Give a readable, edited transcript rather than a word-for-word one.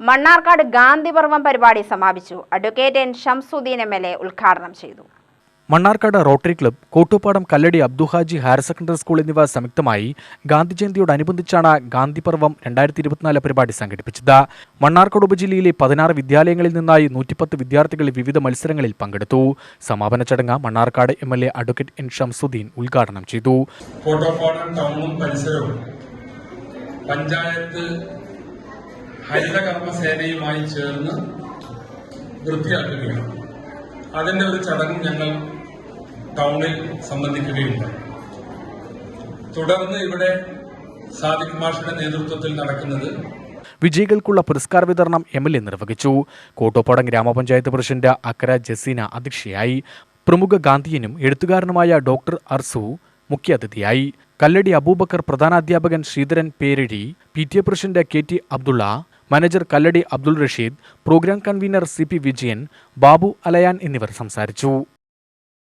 മണ്ണാർക്കാട് ഗാന്ധിപർവം പരിപാടി സമാപിച്ചു. Advocate N Shamsuddin MLA ഉദ്ഘാടനം ചെയ്തു. മണ്ണാർക്കാട് റോട്ടറി ക്ലബ്ബ്, കോട്ടുപാടം കല്ലടി അബ്ദുഹാജി ഹയർ സെക്കൻഡറി സ്കൂൾ എന്നിവ സംയുക്തമായി ഗാന്ധി ജയന്തിയോടനുബന്ധിച്ചാണ് ഗാന്ധിപർവം 2024 പരിപാടി സംഘടിപ്പിച്ചത്. മണ്ണാർക്കാട് ഉപജില്ലയിലെ 16 വിദ്യാലയങ്ങളിൽ നിന്നായി 110 വിദ്യാർത്ഥികൾ വിവിധ മത്സരങ്ങളിൽ പങ്കെടുത്തു. സമാപന ചടങ്ങ് Mannarkkad MLA advocate N Shamsudheen ഉദ്ഘാടനം ചെയ്തു. കോട്ടുപാടം ടൗണും പരിസരവും പഞ്ചായത്ത് ഹരിതകർമ്മസേനയുമായി ചേർന്ന് വൃത്തിയാക്കുകയാണ്. അതിന്റെ ഒരു ചടങ്ങ് ഞങ്ങൾ ടൗണിൽ സംബന്ധിക്കുകയുണ്ട്. തുടർന്ന് ഇവിടെ സാദിഖ് മാഷിന്റെ നേതൃത്വത്തിൽ നടക്കുന്നത് വിജയികൾക്കുള്ള പുരസ്കാര വിതരണം MLA നിർവഹിച്ചു. കോട്ടുപാടം ഗ്രാമപഞ്ചായത്ത് പ്രസിഡന്റ് അക്കര ജസീന അധ്യക്ഷയായി. പ്രമുഖ ഗാന്ധിയനും എഴുത്തുകാരനുമായ ഡോക്ടർ അർസു മുഖ്യാതിഥിയായി. കല്ലടി അബൂബക്കർ പ്രധാനാധ്യാപകൻ Sreedharan Perazhi, PTA president KT Abdulla, manager Kalladi Abdul Rasheed, program convener CP Vijayan, Babu Alayan എന്നിവർ സംസാരിച്ചു.